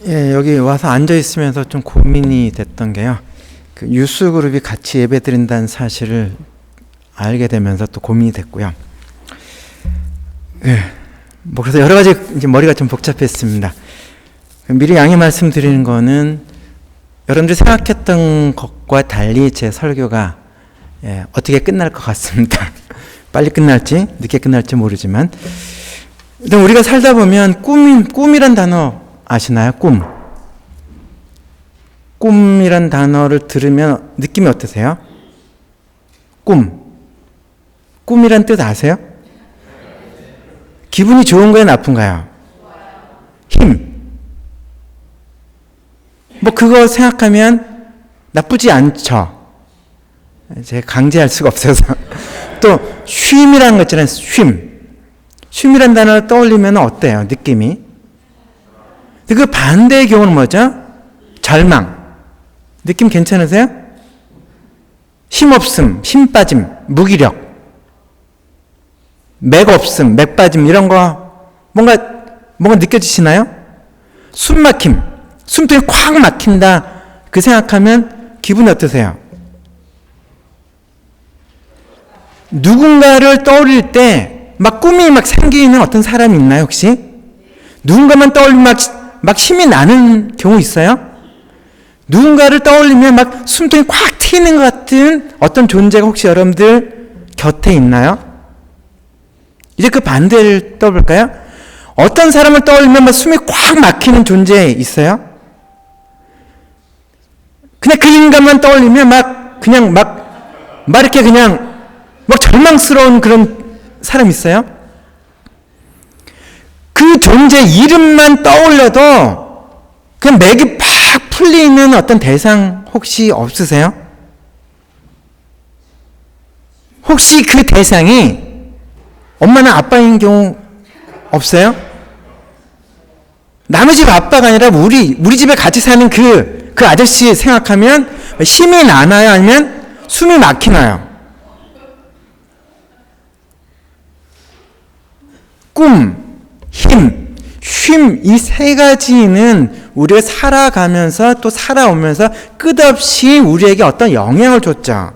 예, 여기 와서 앉아 있으면서 좀 고민이 됐던 게요. 그 유스 그룹이 같이 예배 드린다는 사실을 알게 되면서 또 고민이 됐고요. 예, 뭐 그래서 여러 가지 이제 머리가 좀 복잡했습니다. 미리 양해 말씀드리는 거는 여러분들이 생각했던 것과 달리 제 설교가 어떻게 끝날 것 같습니다. 빨리 끝날지 늦게 끝날지 모르지만 일단 우리가 살다 보면 꿈이란 단어 아시나요? 꿈이란 단어를 들으면 느낌이 어떠세요? 꿈이란 뜻 아세요? 기분이 좋은가요? 나쁜가요? 힘. 뭐 그거 생각하면 나쁘지 않죠. 제가 강제할 수가 없어서. 또 쉼이라는 거 있잖아요. 쉼이란 단어를 떠올리면 어때요? 느낌이? 그 반대의 경우는 뭐죠? 절망. 느낌 괜찮으세요? 힘없음, 힘 빠짐, 무기력, 맥 없음, 맥 빠짐 이런 거 뭔가 느껴지시나요? 숨 막힘, 숨통이 콱 막힌다 그 생각하면 기분이 어떠세요? 누군가를 떠올릴 때 막 꿈이 막 생기는 어떤 사람이 있나요 혹시? 누군가만 떠올리면 막 힘이 나는 경우 있어요? 누군가를 떠올리면 막 숨통이 콱 트이는 것 같은 어떤 존재가 혹시 여러분들 곁에 있나요? 이제 그 반대를 떠볼까요? 어떤 사람을 떠올리면 막 숨이 콱 막히는 존재 있어요? 그냥 그 인간만 떠올리면 막 이렇게 그냥 막 절망스러운 그런 사람 있어요? 그 존재 이름만 떠올려도 그냥 맥이 팍 풀리는 어떤 대상 혹시 없으세요? 혹시 그 대상이 엄마나 아빠인 경우 없어요? 남의 집 아빠가 아니라 우리 집에 같이 사는 그 아저씨 생각하면 힘이 나나요? 아니면 숨이 막히나요? 꿈, 힘, 쉼 이 세 가지는 우리가 살아가면서 또 살아오면서 끝없이 우리에게 어떤 영향을 줬죠.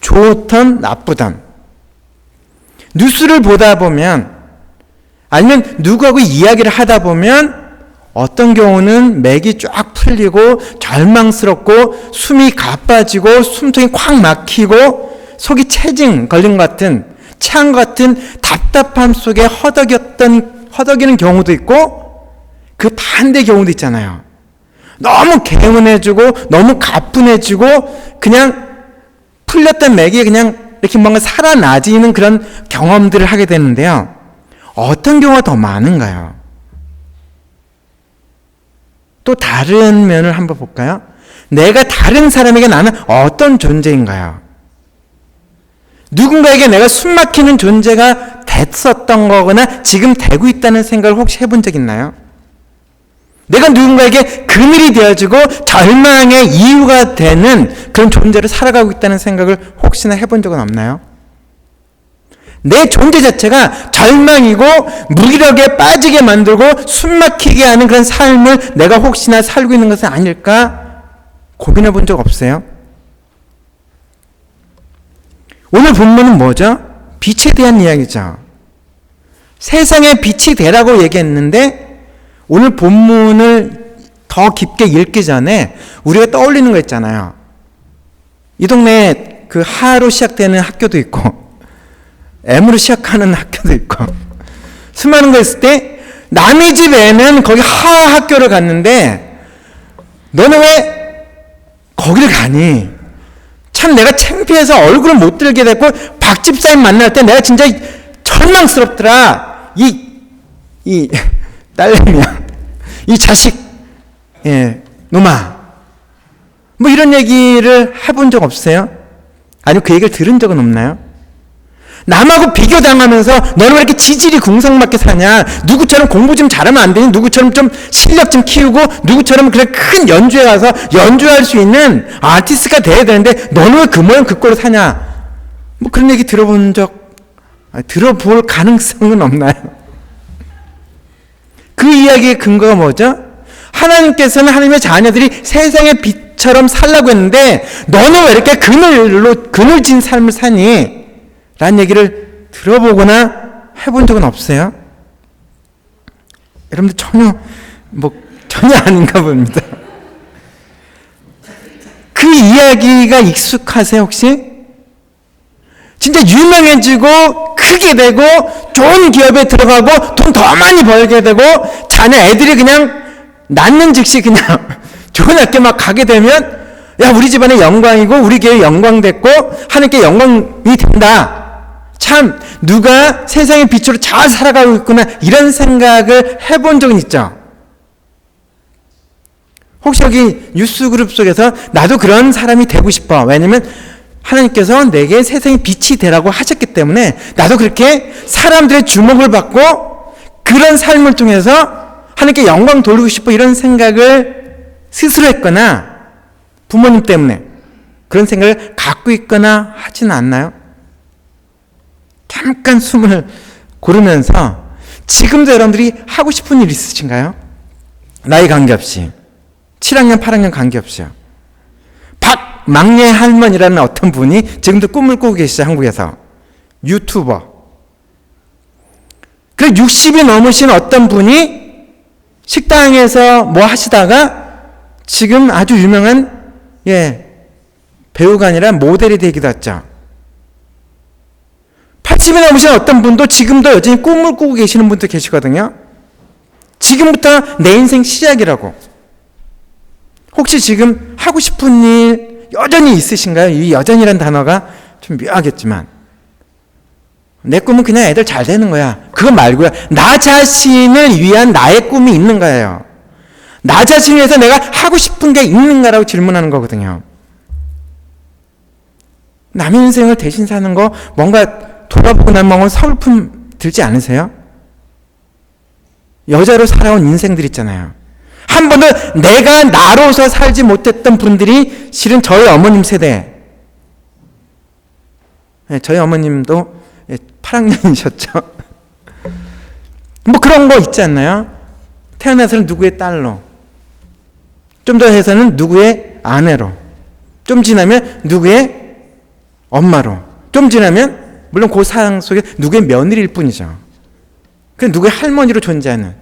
좋든 나쁘든. 뉴스를 보다 보면 아니면 누구하고 이야기를 하다 보면 어떤 경우는 맥이 쫙 풀리고 절망스럽고 숨이 가빠지고 숨통이 콱 막히고 속이 체증 걸린 것 같은 창 같은 답답함 속에 허덕이는 경우도 있고 그 반대 경우도 있잖아요. 너무 개운해지고 너무 가뿐해지고 그냥 풀렸던 맥이 그냥 이렇게 뭔가 살아나지는 그런 경험들을 하게 되는데요. 어떤 경우가 더 많은가요? 또 다른 면을 한번 볼까요? 내가 다른 사람에게 나는 어떤 존재인가요? 누군가에게 내가 숨막히는 존재가 됐었던 거거나 지금 되고 있다는 생각을 혹시 해본 적 있나요? 내가 누군가에게 그늘이 되어지고 절망의 이유가 되는 그런 존재로 살아가고 있다는 생각을 혹시나 해본 적은 없나요? 내 존재 자체가 절망이고 무기력에 빠지게 만들고 숨막히게 하는 그런 삶을 내가 혹시나 살고 있는 것은 아닐까 고민해 본 적 없어요? 오늘 본문은 뭐죠? 빛에 대한 이야기죠. 세상에 빛이 되라고 얘기했는데 오늘 본문을 더 깊게 읽기 전에 우리가 떠올리는 거 있잖아요. 이 동네에 그 하로 시작되는 학교도 있고 M으로 시작하는 학교도 있고 수많은 거 있을 때 남의 집 애는 거기 하 학교를 갔는데 너는 왜 거기를 가니? 참 내가 창피해서 얼굴을 못 들게 됐고 박 집사님 만날 때 내가 진짜 절망스럽더라. 이 딸내미야. 이 자식 놈아. 뭐 이런 얘기를 해본 적 없어요? 아니면 그 얘기를 들은 적은 없나요? 남하고 비교당하면서 너는 왜 이렇게 지질이 궁성맞게 사냐? 누구처럼 공부 좀 잘하면 안 되니? 누구처럼 좀 실력 좀 키우고 누구처럼 그래 큰 연주회 가서 연주할 수 있는 아티스트가 돼야 되는데 너는 왜 그 모양 그 꼴로 사냐? 뭐 그런 얘기 들어볼 가능성은 없나요? 그 이야기의 근거가 뭐죠? 하나님께서는 하나님의 자녀들이 세상의 빛처럼 살라고 했는데 너는 왜 이렇게 그늘진 삶을 사니? 라는 얘기를 들어보거나 해본 적은 없어요? 여러분들 전혀 아닌가 봅니다. 그 이야기가 익숙하세요, 혹시? 진짜 유명해지고 크게 되고 좋은 기업에 들어가고 돈 더 많이 벌게 되고 자녀 애들이 그냥 낳는 즉시 그냥 좋은 학교 막 가게 되면 야, 우리 집안의 영광이고 우리 교회 영광 됐고 하나님께 영광이 된다. 참 누가 세상의 빛으로 잘 살아가고 있구나, 이런 생각을 해본 적은 있죠? 혹시 여기 뉴스그룹 속에서 나도 그런 사람이 되고 싶어, 왜냐면 하나님께서 내게 세상의 빛이 되라고 하셨기 때문에 나도 그렇게 사람들의 주목을 받고 그런 삶을 통해서 하나님께 영광 돌리고 싶어, 이런 생각을 스스로 했거나 부모님 때문에 그런 생각을 갖고 있거나 하지는 않나요? 잠깐 숨을 고르면서 지금도 여러분들이 하고 싶은 일 있으신가요? 나이 관계없이, 7학년 8학년 관계없이요. 박막례 할머니라는 어떤 분이 지금도 꿈을 꾸고 계시죠, 한국에서. 유튜버. 그 60이 넘으신 어떤 분이 식당에서 뭐 하시다가 지금 아주 유명한 배우가 아니라 모델이 되기도 했죠. 80이 넘으신 어떤 분도 지금도 여전히 꿈을 꾸고 계시는 분도 계시거든요. 지금부터 내 인생 시작이라고. 혹시 지금 하고 싶은 일 여전히 있으신가요? 이 여전이란 단어가 좀 묘하겠지만, 내 꿈은 그냥 애들 잘 되는 거야, 그거 말고요, 나 자신을 위한 나의 꿈이 있는 거예요. 나 자신을 위해서 내가 하고 싶은 게 있는가라고 질문하는 거거든요. 남의 인생을 대신 사는 거 뭔가 돌아보고 나면 서글픔 들지 않으세요? 여자로 살아온 인생들 있잖아요. 한 번도 내가 나로서 살지 못했던 분들이 실은 저희 어머님 세대. 저희 어머님도 8학년이셨죠. 뭐 그런 거 있지 않나요? 태어나서는 누구의 딸로, 좀 더 해서는 누구의 아내로, 좀 지나면 누구의 엄마로, 좀 지나면 물론 그 사랑 속에 누구의 며느리일 뿐이죠. 그 누구의 할머니로 존재하는,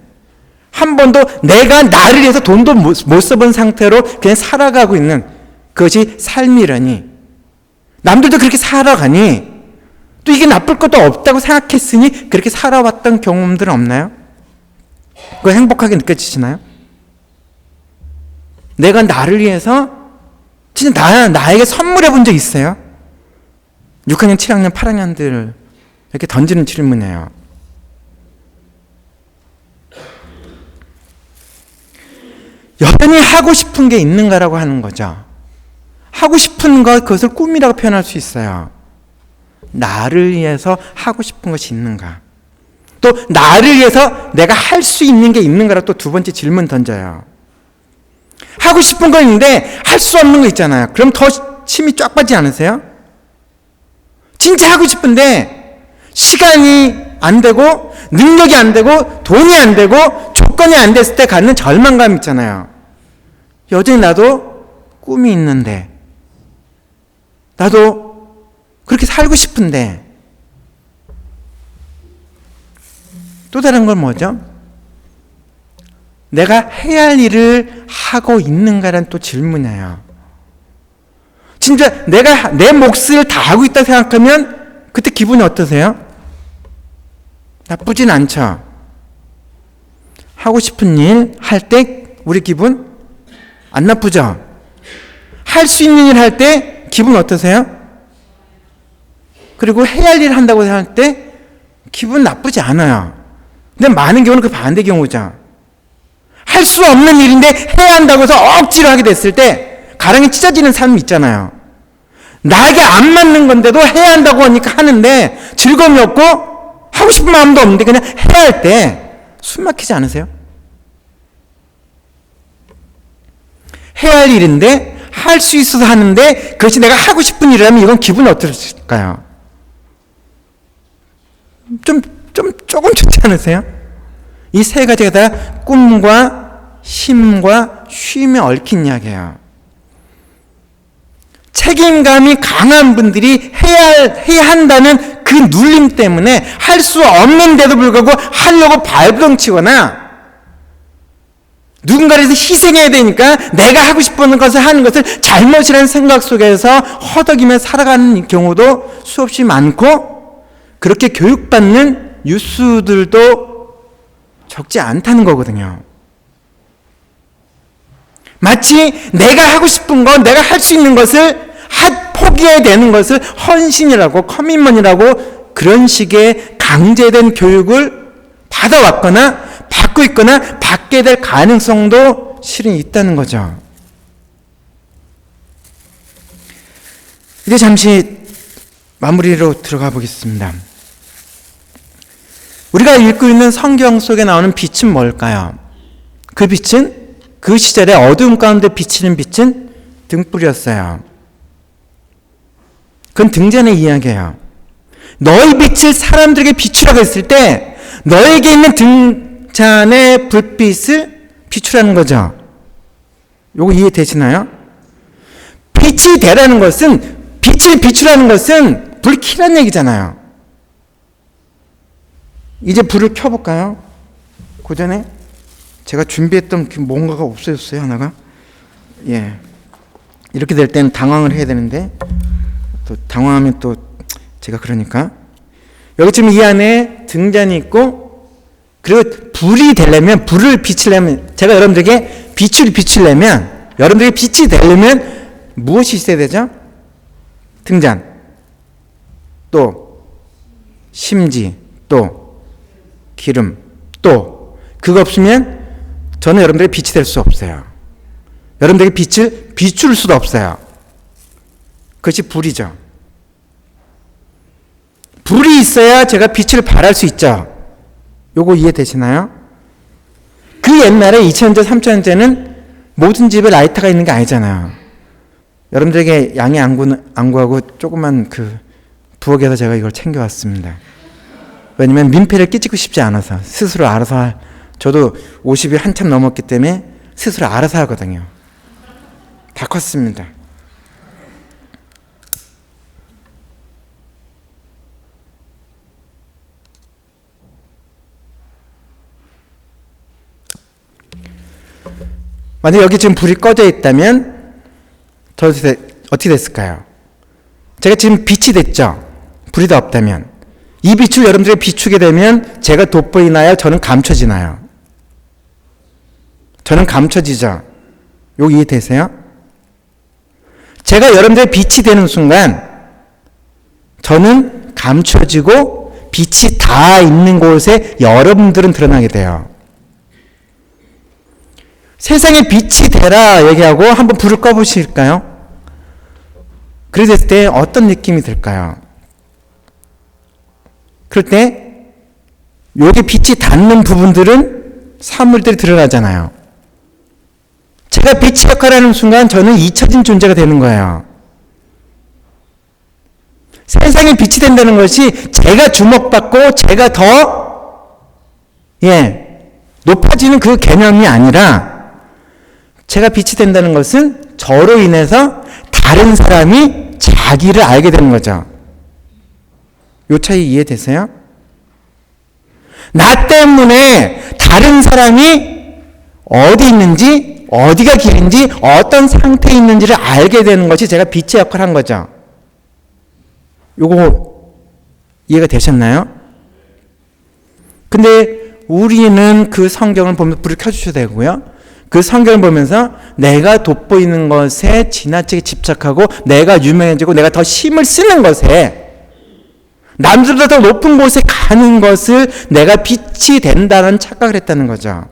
한 번도 내가 나를 위해서 돈도 못 써본 상태로 그냥 살아가고 있는 그것이 삶이라니, 남들도 그렇게 살아가니 또 이게 나쁠 것도 없다고 생각했으니 그렇게 살아왔던 경험들은 없나요? 그거 행복하게 느껴지시나요? 내가 나를 위해서 진짜 나에게 선물해 본 적 있어요? 6학년, 7학년, 8학년들 이렇게 던지는 질문이에요. 여전히 하고 싶은 게 있는가라고 하는 거죠. 하고 싶은 것, 그것을 꿈이라고 표현할 수 있어요. 나를 위해서 하고 싶은 것이 있는가? 또 나를 위해서 내가 할 수 있는 게 있는가라고 또 두 번째 질문 던져요. 하고 싶은 거 있는데 할 수 없는 거 있잖아요. 그럼 더 침이 쫙 빠지지 않으세요? 진짜 하고 싶은데 시간이 안 되고 능력이 안 되고 돈이 안 되고 조건이 안 됐을 때 갖는 절망감 있잖아요. 여전히 나도 꿈이 있는데, 나도 그렇게 살고 싶은데. 또 다른 건 뭐죠? 내가 해야 할 일을 하고 있는가라는 또 질문이에요. 진짜 내가 내 몫을 다 하고 있다 생각하면 그때 기분이 어떠세요? 나쁘진 않죠. 하고 싶은 일 할 때 우리 기분 안 나쁘죠? 할 수 있는 일 할 때 기분 어떠세요? 그리고 해야 할 일 한다고 할 때 기분 나쁘지 않아요. 근데 많은 경우는 그 반대 경우죠. 할 수 없는 일인데 해야 한다고 해서 억지로 하게 됐을 때 가랑이 찢어지는 삶이 있잖아요. 나에게 안 맞는 건데도 해야 한다고 하니까 하는데 즐거움이 없고 하고 싶은 마음도 없는데 그냥 해야 할 때 숨 막히지 않으세요? 해야 할 일인데 할 수 있어서 하는데 그것이 내가 하고 싶은 일이라면 이건 기분이 어떨까요? 조금 좋지 않으세요? 이 세 가지가 다 꿈과 힘과 쉼에 얽힌 이야기예요. 책임감이 강한 분들이 해야 한다는 그 눌림 때문에 할 수 없는데도 불구하고 하려고 발버둥치거나 누군가에서 희생해야 되니까 내가 하고 싶은 것을 하는 것을 잘못이라는 생각 속에서 허덕이며 살아가는 경우도 수없이 많고, 그렇게 교육받는 뉴스들도 적지 않다는 거거든요. 마치 내가 하고 싶은 것, 내가 할 수 있는 것을 포기해야 되는 것을 헌신이라고, 커밋먼이라고, 그런 식의 강제된 교육을 받아왔거나 받고 있거나 받게 될 가능성도 실은 있다는 거죠. 이제 잠시 마무리로 들어가 보겠습니다. 우리가 읽고 있는 성경 속에 나오는 빛은 뭘까요? 그 빛은, 그 시절의 어두움 가운데 비치는 빛은 등불이었어요. 그건 등잔의 이야기예요. 너희 빛을 사람들에게 비추라고 했을 때 너에게 있는 등잔의 불빛을 비추라는 거죠. 요거 이해되시나요? 빛이 되라는 것은, 빛을 비추라는 것은 불 켜라는 얘기잖아요. 이제 불을 켜볼까요? 그 전에 제가 준비했던 뭔가가 없어졌어요, 하나가. 예. 이렇게 될 때는 당황을 해야 되는데, 또 당황하면 또 제가 그러니까. 여기 지금 이 안에 등잔이 있고, 그리고 불이 되려면, 불을 비추려면, 제가 여러분들에게 빛을 비추려면, 여러분들에게 빛이 되려면 무엇이 있어야 되죠? 등잔, 또 심지, 또 기름, 또 그거 없으면 저는 여러분들에게 빛이 될 수 없어요. 여러분들에게 빛을 비출 수도 없어요. 그것이 불이죠. 불이 있어야 제가 빛을 발할 수 있죠. 요거 이해되시나요? 그 옛날에 2000년대, 3000년대는 모든 집에 라이터가 있는 게 아니잖아요. 여러분들에게 양해 안 구하고 조그만 부엌에서 제가 이걸 챙겨왔습니다. 왜냐면 민폐를 끼치고 싶지 않아서, 스스로 알아서 저도 50이 한참 넘었기 때문에 스스로 알아서 하거든요. 다 컸습니다. 만약 여기 지금 불이 꺼져 있다면 어떻게 됐을까요? 제가 지금 빛이 됐죠? 불이 더 없다면. 이 빛을 여러분들이 비추게 되면 제가 돋보이나요? 저는 감춰지나요? 저는 감춰지죠? 이거 이해되세요? 제가 여러분들의 빛이 되는 순간 저는 감춰지고 빛이 다 있는 곳에 여러분들은 드러나게 돼요. 세상에 빛이 되라 얘기하고 한번 불을 꺼보실까요? 그랬을 때 어떤 느낌이 들까요? 그럴 때 여기 빛이 닿는 부분들은 사물들이 드러나잖아요. 제가 빛의 역할을 하는 순간 저는 잊혀진 존재가 되는 거예요. 세상에 빛이 된다는 것이 제가 주목받고 제가 더 높아지는 그 개념이 아니라, 제가 빛이 된다는 것은 저로 인해서 다른 사람이 자기를 알게 되는 거죠. 요 차이 이해되세요? 나 때문에 다른 사람이 어디 있는지, 어디가 길인지, 어떤 상태에 있는지를 알게 되는 것이 제가 빛의 역할을 한 거죠. 요거 이해가 되셨나요? 근데 우리는 그 성경을 보면서 불을 켜주셔야 되고요. 그 성경을 보면서 내가 돋보이는 것에 지나치게 집착하고 내가 유명해지고 내가 더 힘을 쓰는 것에, 남들보다 더 높은 곳에 가는 것을 내가 빛이 된다는 착각을 했다는 거죠.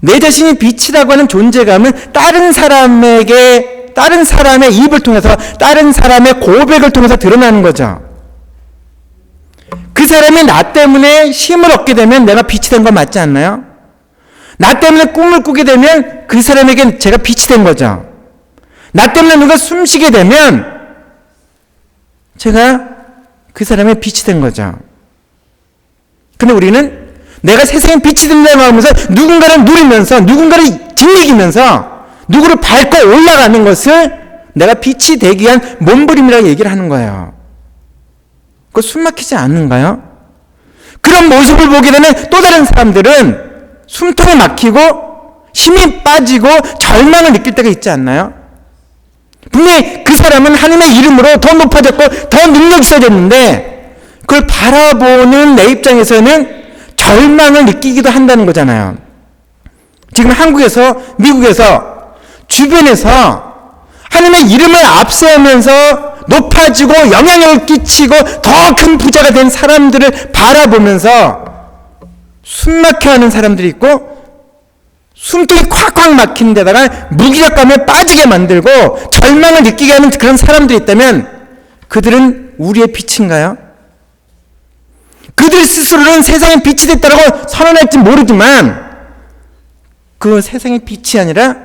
내 자신이 빛이라고 하는 존재감은 다른 사람의 입을 통해서, 다른 사람의 고백을 통해서 드러나는 거죠. 그 사람이 나 때문에 힘을 얻게 되면 내가 빛이 된 건 맞지 않나요? 나 때문에 꿈을 꾸게 되면 그 사람에겐 제가 빛이 된 거죠. 나 때문에 누가 숨쉬게 되면 제가 그 사람의 빛이 된 거죠. 근데 우리는 내가 세상에 빛이 된다고 하면서 누군가를 누리면서 누군가를 짓이기면서 누구를 밟고 올라가는 것을 내가 빛이 되기 위한 몸부림이라고 얘기를 하는 거예요. 그거 숨막히지 않는가요? 그런 모습을 보게 되면 또 다른 사람들은 숨통이 막히고 힘이 빠지고 절망을 느낄 때가 있지 않나요? 분명히 그 사람은 하나님의 이름으로 더 높아졌고 더 능력이 있어졌는데 그걸 바라보는 내 입장에서는 절망을 느끼기도 한다는 거잖아요. 지금 한국에서 미국에서 주변에서 하나님의 이름을 앞세우면서 높아지고 영향력을 끼치고 더 큰 부자가 된 사람들을 바라보면서 숨막혀하는 사람들이 있고 숨통이 콱콱 막힌 데다가 무기력감에 빠지게 만들고 절망을 느끼게 하는 그런 사람들이 있다면 그들은 우리의 빛인가요? 그들 스스로는 세상의 빛이 됐다고 선언할지 모르지만 그 세상의 빛이 아니라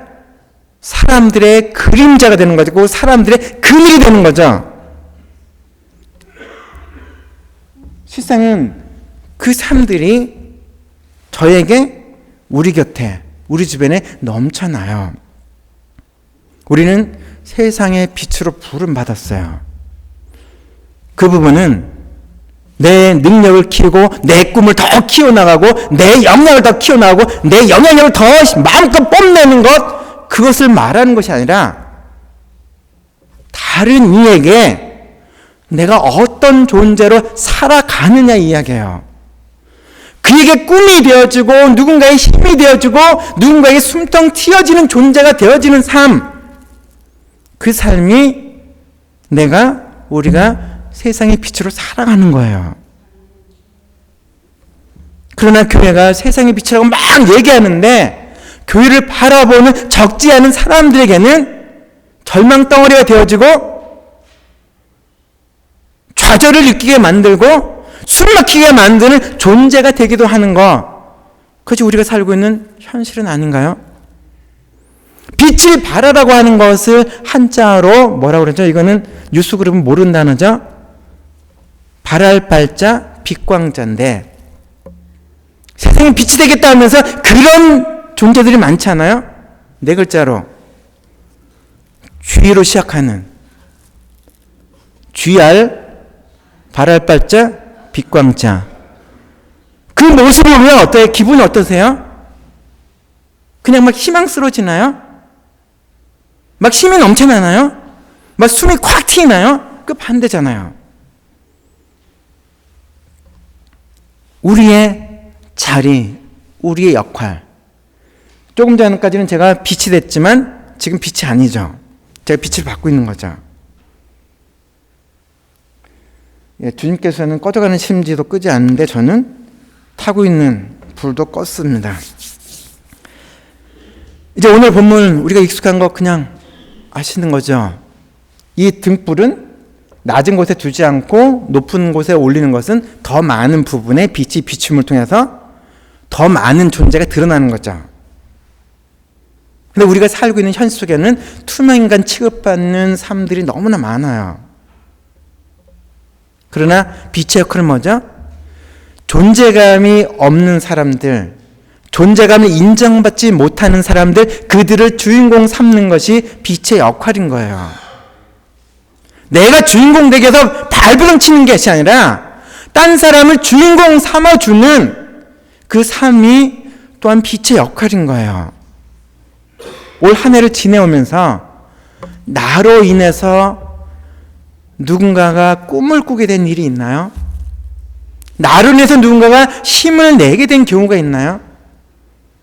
사람들의 그림자가 되는 거죠. 그 사람들의 그늘이 되는 거죠. 실상은 그 사람들이 저에게 우리 곁에 우리 주변에 넘쳐나요. 우리는 세상의 빛으로 부름받았어요. 그 부분은 내 능력을 키우고 내 꿈을 더 키워나가고 내 역량을 더 키워나가고 내 영향력을 더 마음껏 뽐내는 것, 그것을 말하는 것이 아니라 다른 이에게 내가 어떤 존재로 살아가느냐 이야기예요. 그에게 꿈이 되어주고 누군가의 힘이 되어주고 누군가에게 숨통 튀어지는 존재가 되어지는 삶, 그 삶이 우리가 세상의 빛으로 살아가는 거예요. 그러나 교회가 세상의 빛이라고 막 얘기하는데 교회를 바라보는 적지 않은 사람들에게는 절망덩어리가 되어지고 좌절을 느끼게 만들고 숨막히게 만드는 존재가 되기도 하는 것, 그것이 우리가 살고 있는 현실은 아닌가요? 빛을 발하라고 하는 것을 한자로 뭐라고 그러죠? 이거는 뉴스그룹은 모르는 단어죠? 발할 발자 빛광자인데 세상에 빛이 되겠다 하면서 그런 존재들이 많지 않아요? 네 글자로 쥐로 시작하는 쥐알 발할 발자 빛광자. 그 모습을 보면 어때요? 기분이 어떠세요? 그냥 막 희망스러워지나요? 막 힘이 넘쳐나나요? 막 숨이 콱 트이나요? 그 반대잖아요. 우리의 자리, 우리의 역할. 조금 전까지는 제가 빛이 됐지만 지금 빛이 아니죠. 제가 빛을 받고 있는 거죠. 주님께서는 꺼져가는 심지도 끄지 않는데 저는 타고 있는 불도 껐습니다. 이제 오늘 본문 우리가 익숙한 거 그냥 아시는 거죠. 이 등불은 낮은 곳에 두지 않고 높은 곳에 올리는 것은 더 많은 부분에 빛이 비춤을 통해서 더 많은 존재가 드러나는 거죠. 근데 우리가 살고 있는 현실 속에는 투명인간 취급받는 삶들이 너무나 많아요. 그러나 빛의 역할은 뭐죠? 존재감이 없는 사람들, 존재감을 인정받지 못하는 사람들, 그들을 주인공 삼는 것이 빛의 역할인 거예요. 내가 주인공 되게 해서 발버둥 치는 것이 아니라 딴 사람을 주인공 삼아주는 그 삶이 또한 빛의 역할인 거예요. 올 한 해를 지내오면서 나로 인해서 누군가가 꿈을 꾸게 된 일이 있나요? 나로 인해서 누군가가 힘을 내게 된 경우가 있나요?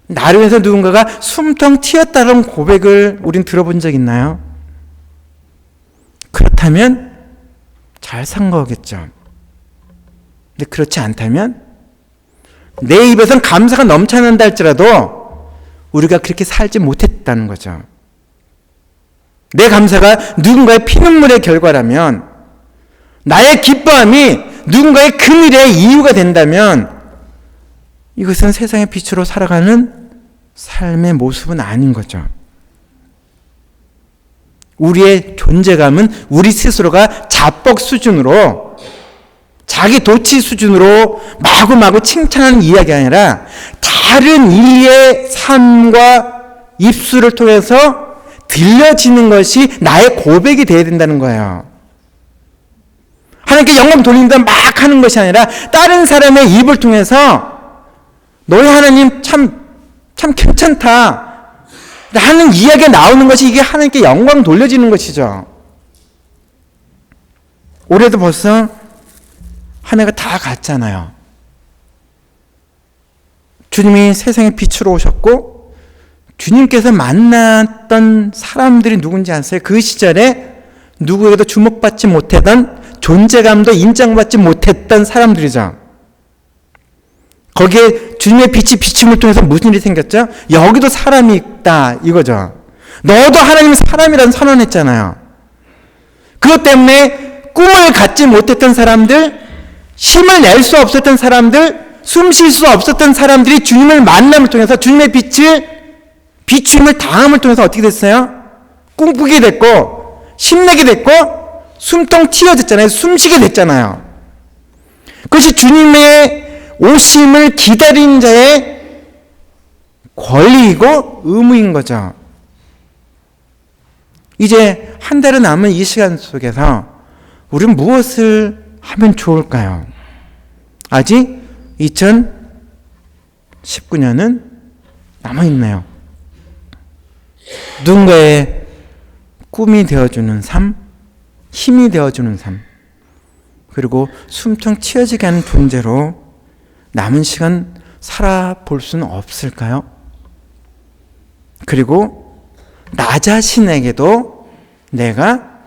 나로 인해서 누군가가 숨통 튀었다는 고백을 우린 들어본 적 있나요? 그렇다면 잘 산 거겠죠. 근데 그렇지 않다면 내 입에선 감사가 넘쳐난다 할지라도 우리가 그렇게 살지 못했다는 거죠. 내 감사가 누군가의 피눈물의 결과라면, 나의 기뻐함이 누군가의 그늘의 이유가 된다면 이것은 세상의 빛으로 살아가는 삶의 모습은 아닌 거죠. 우리의 존재감은 우리 스스로가 자뻑 수준으로 자기 도치 수준으로 마구마구 칭찬하는 이야기가 아니라 다른 이의 삶과 입술을 통해서 들려지는 것이 나의 고백이 되어야 된다는 거예요. 하나님께 영광 돌린다 막 하는 것이 아니라 다른 사람의 입을 통해서 너희 하나님 참 괜찮다 하는 이야기가 나오는 것이 이게 하나님께 영광 돌려지는 것이죠. 올해도 벌써 한 해가 다 갔잖아요. 주님이 세상의 빛으로 오셨고 주님께서 만났던 사람들이 누군지 아세요? 그 시절에 누구에게도 주목받지 못하던 존재감도 인정받지 못했던 사람들이죠. 거기에 주님의 빛이 비춤을 통해서 무슨 일이 생겼죠? 여기도 사람이 있다 이거죠. 너도 하나님의 사람이라는 선언했잖아요. 그것 때문에 꿈을 갖지 못했던 사람들, 힘을 낼 수 없었던 사람들, 숨 쉴 수 없었던 사람들이 주님을 만남을 통해서 주님의 비추임을 당함을 통해서 어떻게 됐어요? 꿈꾸게 됐고 힘내게 됐고 숨통 튀어졌잖아요. 숨쉬게 됐잖아요. 그것이 주님의 오심을 기다린 자의 권리이고 의무인 거죠. 이제 한 달은 남은 이 시간 속에서 우리는 무엇을 하면 좋을까요? 아직 2019년은 남아있네요. 누군가의 꿈이 되어주는 삶, 힘이 되어주는 삶, 그리고 숨통 튀어지게 하는 존재로 남은 시간 살아볼 수는 없을까요? 그리고 나 자신에게도 내가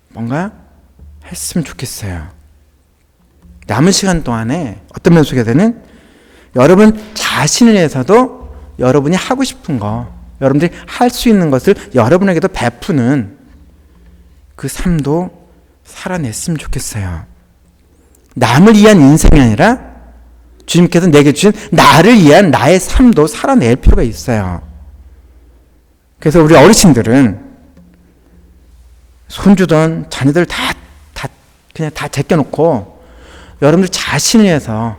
뭔가 했으면 좋겠어요. 남은 시간 동안에 어떤 면속에 되는 여러분 자신을 위해서도 여러분이 하고 싶은 거, 여러분들이 할 수 있는 것을 여러분에게도 베푸는 그 삶도 살아냈으면 좋겠어요. 남을 위한 인생이 아니라 주님께서 내게 주신 나를 위한 나의 삶도 살아낼 필요가 있어요. 그래서 우리 어르신들은 손주던 자녀들 그냥 다 제껴놓고 여러분들 자신을 위해서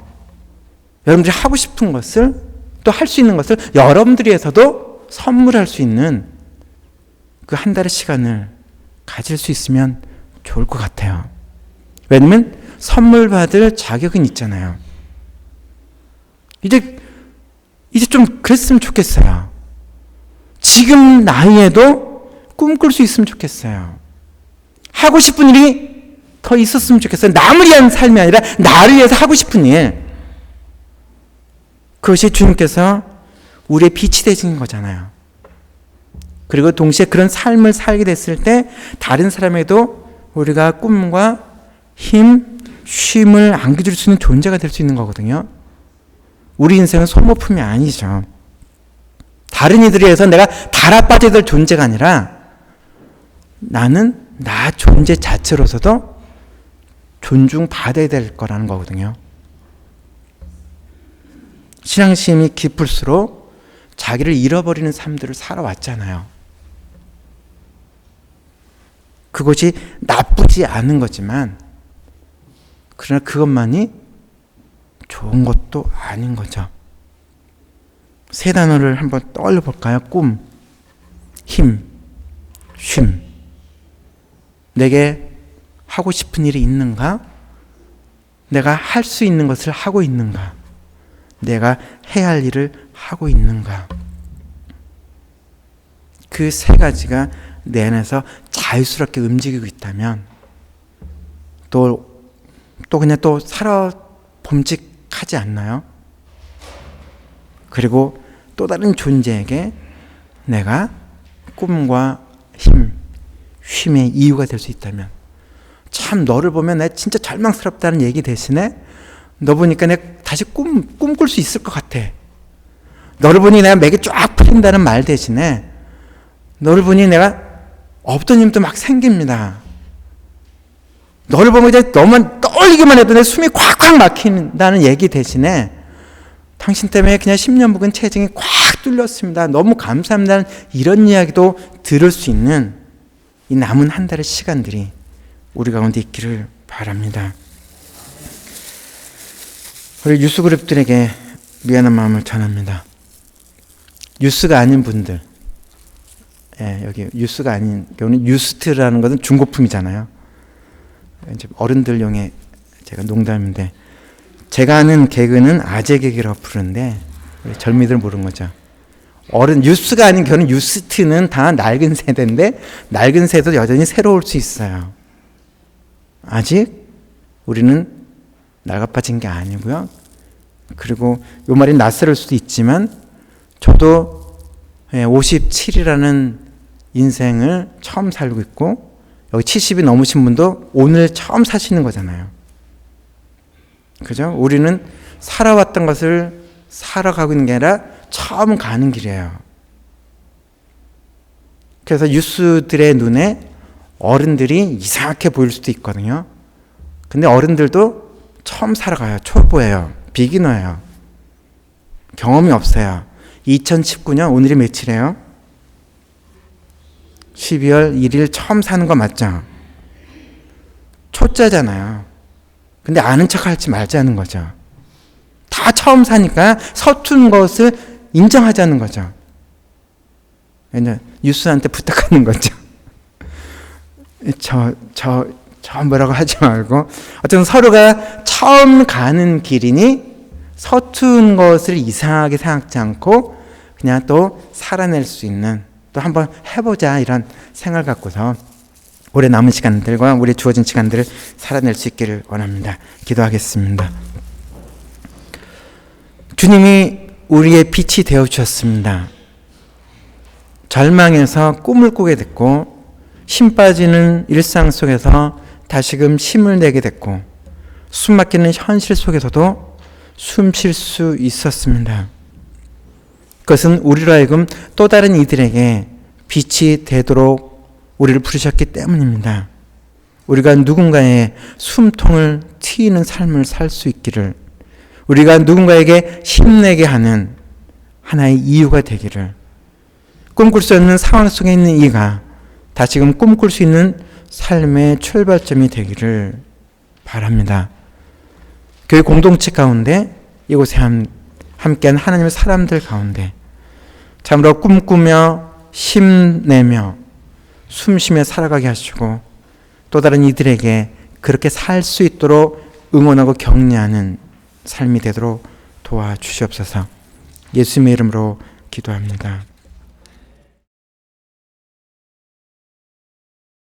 여러분들이 하고 싶은 것을 또 할 수 있는 것을 여러분들이 위해서도 선물할 수 있는 그 한 달의 시간을 가질 수 있으면 좋을 것 같아요. 왜냐면 선물 받을 자격은 있잖아요. 이제 좀 그랬으면 좋겠어요. 지금 나이에도 꿈꿀 수 있으면 좋겠어요. 하고 싶은 일이 더 있었으면 좋겠어요. 남을 위한 삶이 아니라 나를 위해서 하고 싶은 일. 그것이 주님께서 우리의 빛이 되신 거잖아요. 그리고 동시에 그런 삶을 살게 됐을 때 다른 사람에도 우리가 꿈과 힘, 쉼을 안겨줄 수 있는 존재가 될 수 있는 거거든요. 우리 인생은 소모품이 아니죠. 다른 이들에 의해서 내가 달아빠져야 될 존재가 아니라 나는 나 존재 자체로서도 존중받아야 될 거라는 거거든요. 신앙심이 깊을수록 자기를 잃어버리는 삶들을 살아왔잖아요. 그것이 나쁘지 않은 거지만 그러나 그것만이 좋은 것도 아닌 거죠. 세 단어를 한번 떠올려 볼까요? 꿈, 힘, 쉼. 내게 하고 싶은 일이 있는가? 내가 할 수 있는 것을 하고 있는가? 내가 해야 할 일을 하고 있는가? 그 세 가지가 내 안에서 자유스럽게 움직이고 있다면 또 그냥 또 살아 범직하지 않나요? 그리고 또 다른 존재에게 내가 꿈과 힘, 쉼의 이유가 될 수 있다면 참 너를 보면 내가 진짜 절망스럽다는 얘기 대신에 너 보니까 내가 다시 꿈꿀 수 있을 것 같아. 너를 보니 내가 맥이 쫙 풀린다는 말 대신에 너를 보니 내가 없던 힘도 막 생깁니다. 너를 보면 이제 너만 떠올리기만 해도 내 숨이 콱콱 막힌다는 얘기 대신에 당신 때문에 그냥 10년 묵은 체증이 콱 뚫렸습니다. 너무 감사합니다. 이런 이야기도 들을 수 있는 이 남은 한 달의 시간들이 우리 가운데 있기를 바랍니다. 우리 유스 그룹들에게 미안한 마음을 전합니다. 유스가 아닌 분들, 여기 유스가 아닌 경우는 유스트라는 것은 중고품이잖아요. 이제 어른들용의 제가 농담인데, 제가 아는 개그는 아재 개그라고 부르는데 젊이들 모르는 거죠. 유스가 아닌 경우는 유스트는 다 낡은 세대인데, 낡은 세대도 여전히 새로울 수 있어요. 아직 우리는 낡아빠진 게 아니고요. 그리고 이 말이 낯설 수도 있지만, 저도 57이라는 인생을 처음 살고 있고, 여기 70이 넘으신 분도 오늘 처음 사시는 거잖아요. 그죠? 우리는 살아왔던 것을 살아가고 있는 게 아니라 처음 가는 길이에요. 그래서 유스들의 눈에 어른들이 이상하게 보일 수도 있거든요. 근데 어른들도 처음 살아가요. 초보예요. 비기너예요. 경험이 없어요. 2019년 오늘이 며칠이에요? 12월 1일 처음 사는 거 맞죠? 초짜잖아요. 근데 아는 척 할지 말자는 거죠. 다 처음 사니까 서툰 것을 인정하자는 거죠. 유스한테 부탁하는 거죠. 저 뭐라고 하지 말고, 어쨌든 서로가 처음 가는 길이니 서툰 것을 이상하게 생각지 않고 그냥 또 살아낼 수 있는, 또 한번 해보자 이런 생각을 갖고서 올해 남은 시간들과 우리 주어진 시간들을 살아낼 수 있기를 원합니다. 기도하겠습니다. 주님이 우리의 빛이 되어주셨습니다. 절망에서 꿈을 꾸게 됐고, 힘 빠지는 일상 속에서 다시금 힘을 내게 됐고, 숨 막히는 현실 속에서도 숨 쉴 수 있었습니다. 그것은 우리로 하여금 또 다른 이들에게 빛이 되도록 우리를 부르셨기 때문입니다. 우리가 누군가의 숨통을 트이는 삶을 살 수 있기를, 우리가 누군가에게 힘내게 하는 하나의 이유가 되기를, 꿈꿀 수 없는 상황 속에 있는 이가 다시금 꿈꿀 수 있는 삶의 출발점이 되기를 바랍니다. 교회 공동체 가운데, 이곳에 함께한 하나님의 사람들 가운데 참으로 꿈꾸며 힘내며 숨쉬며 살아가게 하시고, 또 다른 이들에게 그렇게 살 수 있도록 응원하고 격려하는 삶이 되도록 도와주시옵소서. 예수님의 이름으로 기도합니다.